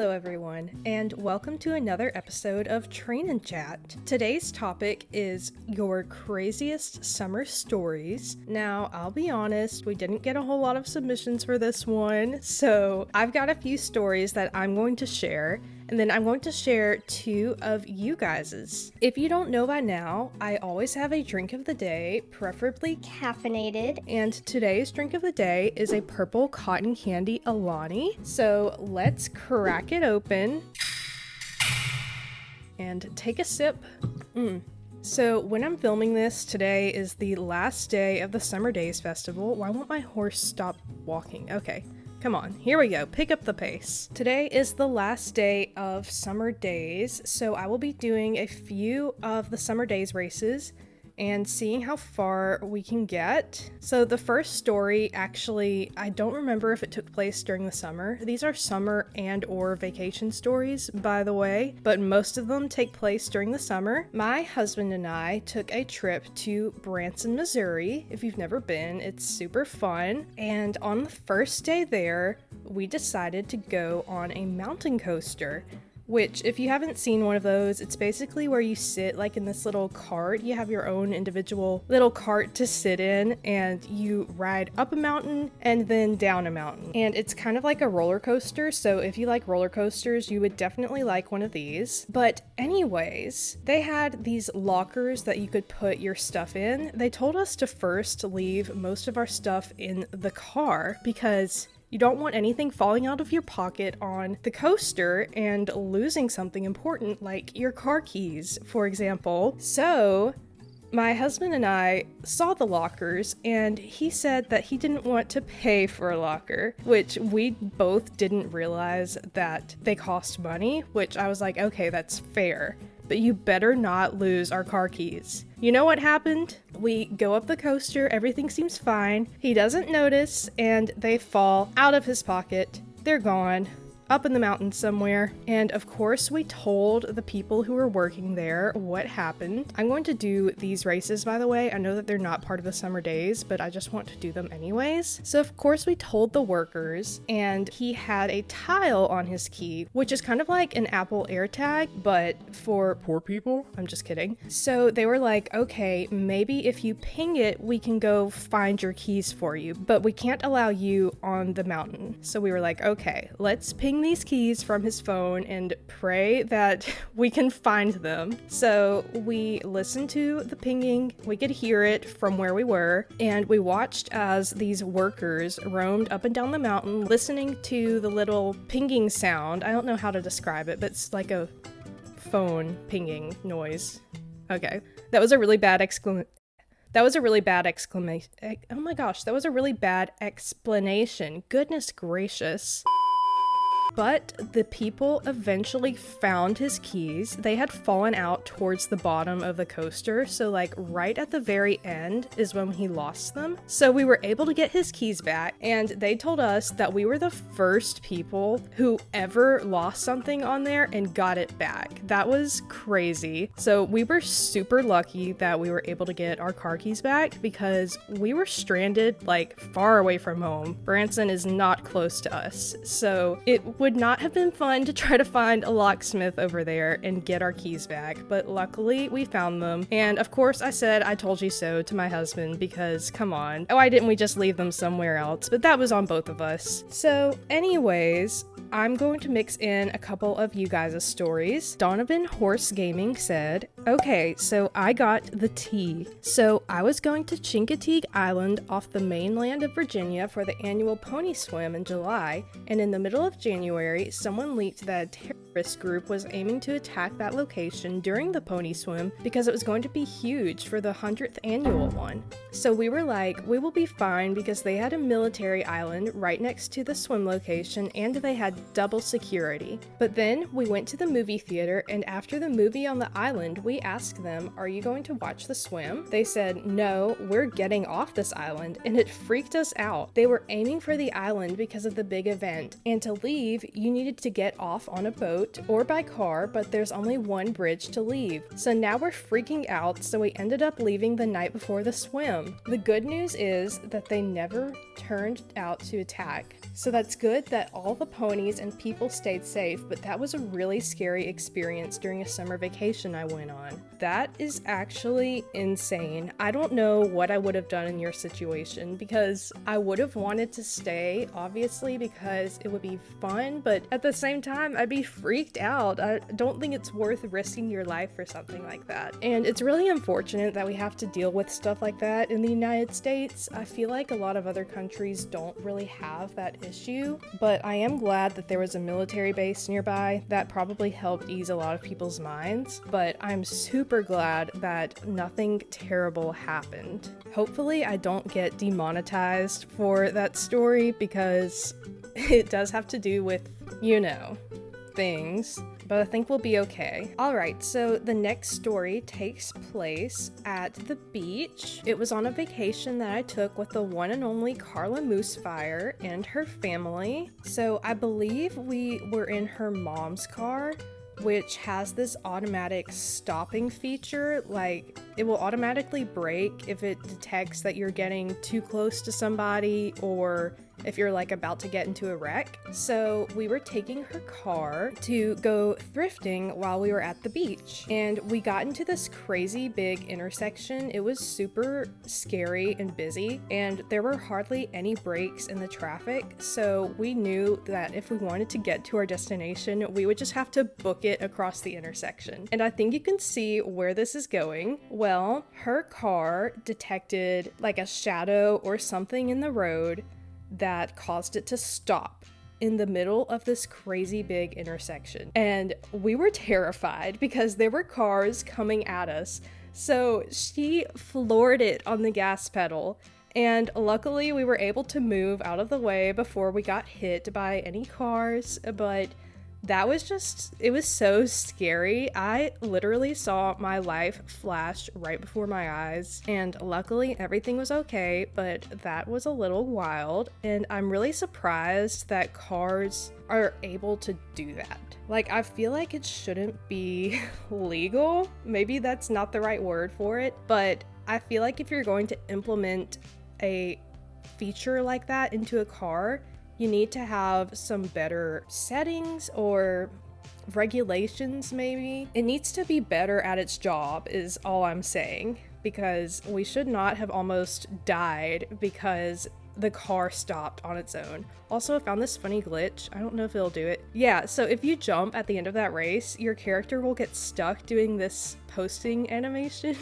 Hello everyone, and welcome to another episode of Train and Chat. Today's topic is your craziest summer stories. Now, I'll be honest, we didn't get a whole lot of submissions for this one, so I've got a few stories that I'm going to share, and then I'm going to share two of you guys's. If you don't know by now, I always have a drink of the day, preferably caffeinated, and today's drink of the day is a purple cotton candy Alani. So let's crack it open and take a sip. So when I'm filming this, today is the last day of the Summer Days Festival. Why won't my horse stop walking? Okay. Come on, here we go, pick up the pace. Today is the last day of Summer Days, so I will be doing a few of the Summer Days races and seeing how far we can get. So the first story, actually, I don't remember if it took place during the summer. These are summer and or vacation stories, by the way, but most of them take place during the summer. My husband and I took a trip to Branson, Missouri. If you've never been, it's super fun. And on the first day there, we decided to go on a mountain coaster. Which, if you haven't seen one of those, it's basically where you sit like in this little cart. You have your own individual little cart to sit in, and you ride up a mountain and then down a mountain. And it's kind of like a roller coaster, so if you like roller coasters, you would definitely like one of these. But anyways, they had these lockers that you could put your stuff in. They told us to first leave most of our stuff in the car because you don't want anything falling out of your pocket on the coaster and losing something important like your car keys, for example. So my husband and I saw the lockers, and he said that he didn't want to pay for a locker, which we both didn't realize that they cost money, which I was like, okay, that's fair. But you better not lose our car keys. You know what happened? We go up the coaster, everything seems fine. He doesn't notice, and they fall out of his pocket. They're gone. Up in the mountains somewhere. And of course we told the people who were working there what happened. I'm going to do these races, by the way. I know that they're not part of the Summer Days, but I just want to do them anyways. So of course we told the workers, and he had a tile on his key, which is kind of like an Apple AirTag, but for poor people. I'm just kidding. So they were like, okay, maybe if you ping it, we can go find your keys for you, but we can't allow you on the mountain. So we were like, okay, let's ping these keys from his phone and pray that we can find them. So we listened to the pinging, we could hear it from where we were, and we watched as these workers roamed up and down the mountain listening to the little pinging sound. I don't know how to describe it, but it's like a phone pinging noise. Okay, that was a really bad exclamation. Oh my gosh, that was a really bad explanation. Goodness gracious. But the people eventually found his keys. They had fallen out towards the bottom of the coaster, so like right at the very end is when he lost them. So we were able to get his keys back, and they told us that we were the first people who ever lost something on there and got it back. That was crazy. So we were super lucky that we were able to get our car keys back because we were stranded like far away from home. Branson is not close to us, so it would not have been fun to try to find a locksmith over there and get our keys back, but luckily we found them. And of course I said I told you so to my husband because come on, why didn't we just leave them somewhere else? But that was on both of us. So anyways, I'm going to mix in a couple of you guys' stories. Donovan Horse Gaming said, okay, so I got the tea. So I was going to Chincoteague Island off the mainland of Virginia for the annual pony swim in July, and in the middle of January, someone leaked that a terrorist group was aiming to attack that location during the pony swim because it was going to be huge for the 100th annual one. So we were like, we will be fine because they had a military island right next to the swim location and they had double security. But then we went to the movie theater, and after the movie on the island, we asked them, are you going to watch the swim? They said, no, we're getting off this island, and it freaked us out. They were aiming for the island because of the big event, and to leave, you needed to get off on a boat boat or by car, but there's only one bridge to leave. So now we're freaking out, so we ended up leaving the night before the swim. The good news is that they never turned out to attack. So that's good that all the ponies and people stayed safe, but that was a really scary experience during a summer vacation I went on. That is actually insane. I don't know what I would have done in your situation, because I would have wanted to stay, obviously, because it would be fun, but at the same time, I'd be freaked out. I don't think it's worth risking your life for something like that. And it's really unfortunate that we have to deal with stuff like that in the United States. I feel like a lot of other countries don't really have that issue, but I am glad that there was a military base nearby. That probably helped ease a lot of people's minds, but I'm super glad that nothing terrible happened. Hopefully I don't get demonetized for that story, because it does have to do with, you know, things, but I think we'll be okay. Alright, so the next story takes place at the beach. It was on a vacation that I took with the one and only Carla Moosefire and her family. So I believe we were in her mom's car, which has this automatic stopping feature. Like, it will automatically brake if it detects that you're getting too close to somebody, or if you're like about to get into a wreck. So we were taking her car to go thrifting while we were at the beach, and we got into this crazy big intersection. It was super scary and busy, and there were hardly any breaks in the traffic, so we knew that if we wanted to get to our destination, we would just have to book it across the intersection. And I think you can see where this is going. Well, her car detected like a shadow or something in the road that caused it to stop in the middle of this crazy big intersection. And we were terrified because there were cars coming at us. So she floored it on the gas pedal, and luckily we were able to move out of the way before we got hit by any cars. But that was just, it was so scary. I literally saw my life flash right before my eyes, and luckily everything was okay, but that was a little wild, and I'm really surprised that cars are able to do that. Like, I feel like it shouldn't be legal. Maybe that's not the right word for it, but I feel like if you're going to implement a feature like that into a car, you need to have some better settings or regulations, maybe. It needs to be better at its job, is all I'm saying, because we should not have almost died because the car stopped on its own. Also, I found this funny glitch. I don't know if it'll do it. Yeah, so if you jump at the end of that race, your character will get stuck doing this posting animation.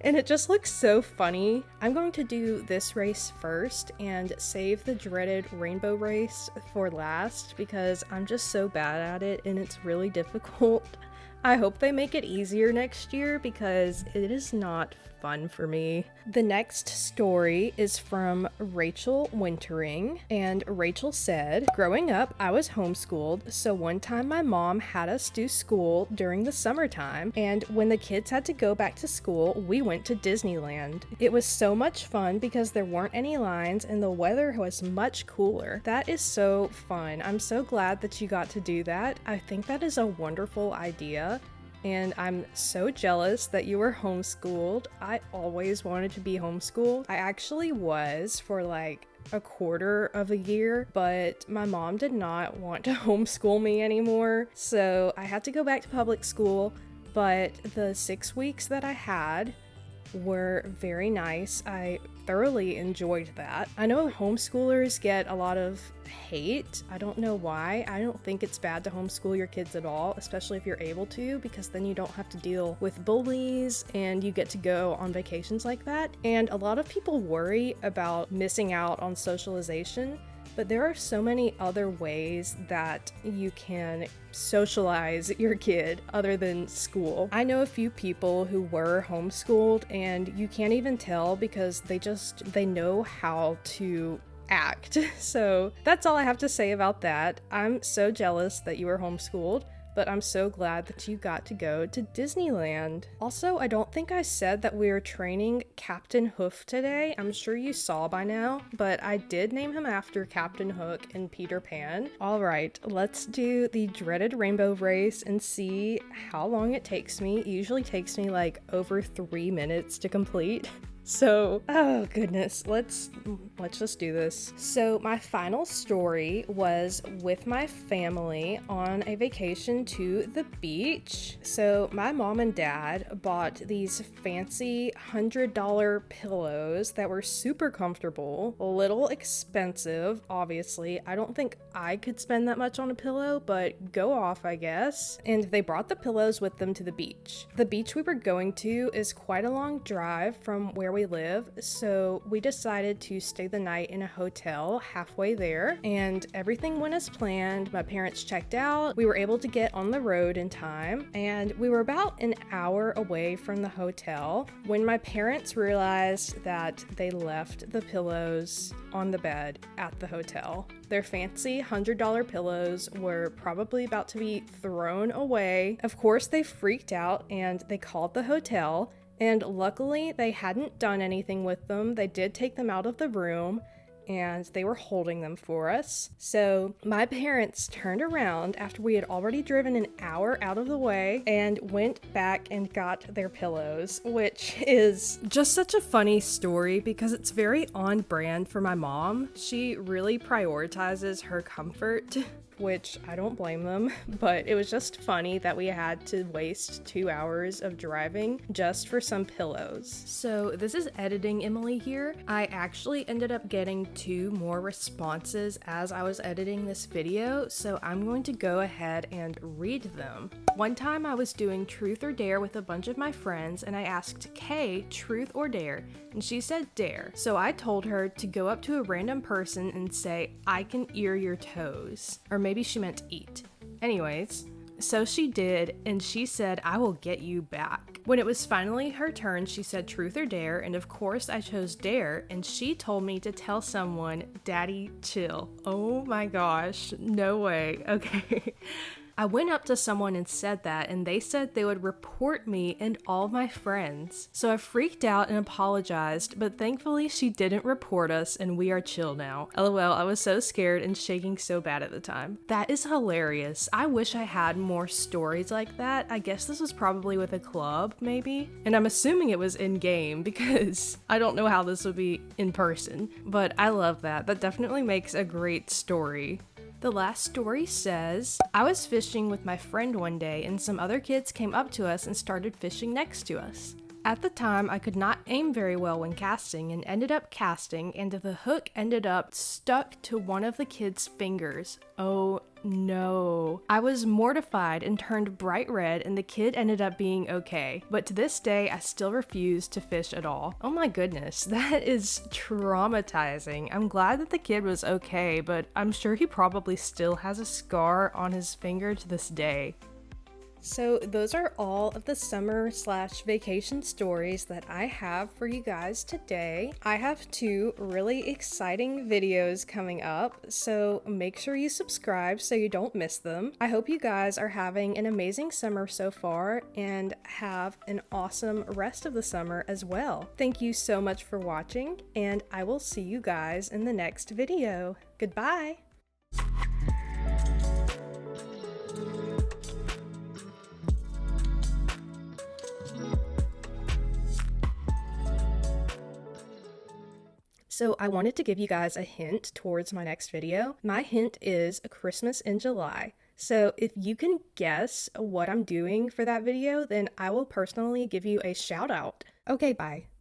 And it just looks so funny. I'm going to do this race first and save the dreaded rainbow race for last, because I'm just so bad at it and it's really difficult. I hope they make it easier next year, because it is not fun for me. The next story is from Rachel Wintering, and Rachel said, "Growing up, I was homeschooled, so one time my mom had us do school during the summertime, and when the kids had to go back to school, we went to Disneyland. It was so much fun because there weren't any lines and the weather was much cooler." That is so fun. I'm so glad that you got to do that. I think that is a wonderful idea. And I'm so jealous that you were homeschooled. I always wanted to be homeschooled. I actually was for like a quarter of a year, but my mom did not want to homeschool me anymore, so I had to go back to public school. But the 6 weeks that I had were very nice. I thoroughly enjoyed that. I know homeschoolers get a lot of hate. I don't know why. I don't think it's bad to homeschool your kids at all, especially if you're able to, because then you don't have to deal with bullies and you get to go on vacations like that. And a lot of people worry about missing out on socialization, but there are so many other ways that you can socialize your kid other than school. I know a few people who were homeschooled, and you can't even tell because they know how to act. So that's all I have to say about that. I'm so jealous that you were homeschooled. but I'm so glad that you got to go to Disneyland. Also, I don't think I said that we are training Captain Hoof today. I'm sure you saw by now, but I did name him after Captain Hook and Peter Pan. All right, let's do the dreaded rainbow race and see how long it takes me. It usually takes me like over 3 minutes to complete. So, oh goodness, let's just do this. So my final story was with my family on a vacation to the beach. So my mom and dad bought these fancy $100 pillows that were super comfortable, a little expensive, obviously. I don't think I could spend that much on a pillow, but go off, I guess. And they brought the pillows with them to the beach. The beach we were going to is quite a long drive from where we live, so we decided to stay the night in a hotel halfway there, and everything went as planned. My parents checked out, we were able to get on the road in time, and we were about an hour away from the hotel when my parents realized that they left the pillows on the bed at the hotel. Their fancy $100 pillows were probably about to be thrown away. Of course, they freaked out and they called the hotel. And luckily, they hadn't done anything with them. They did take them out of the room, and they were holding them for us. So my parents turned around after we had already driven an hour out of the way and went back and got their pillows, which is just such a funny story because it's very on brand for my mom. She really prioritizes her comfort, which I don't blame them, but it was just funny that we had to waste 2 hours of driving just for some pillows. So this is editing Emily here. I actually ended up getting 2 more responses as I was editing this video, so I'm going to go ahead and read them. One time I was doing truth or dare with a bunch of my friends, and I asked Kay truth or dare, and she said dare. So I told her to go up to a random person and say, "I can ear your toes." Or maybe she meant eat. Anyways, so she did, and she said, "I will get you back." When it was finally her turn, she said truth or dare, and of course I chose dare, and she told me to tell someone, "Daddy, chill." Oh my gosh, no way. Okay. I went up to someone and said that, and they said they would report me and all my friends. So I freaked out and apologized, but thankfully she didn't report us and we are chill now. LOL, I was so scared and shaking so bad at the time. That is hilarious. I wish I had more stories like that. I guess this was probably with a club, maybe? And I'm assuming it was in-game because I don't know how this would be in person. But I love that. That definitely makes a great story. The last story says, I was fishing with my friend one day and some other kids came up to us and started fishing next to us. At the time, I could not aim very well when casting and ended up casting, and the hook ended up stuck to one of the kids' fingers. Oh no. I was mortified and turned bright red, and the kid ended up being okay. But to this day, I still refuse to fish at all. Oh my goodness, that is traumatizing. I'm glad that the kid was okay, but I'm sure he probably still has a scar on his finger to this day. So those are all of the summer/vacation stories that I have for you guys today. I have 2 really exciting videos coming up, so make sure you subscribe so you don't miss them. I hope you guys are having an amazing summer so far and have an awesome rest of the summer as well. Thank you so much for watching, and I will see you guys in the next video. Goodbye! So I wanted to give you guys a hint towards my next video. My hint is Christmas in July. So if you can guess what I'm doing for that video, then I will personally give you a shout out. Okay, bye.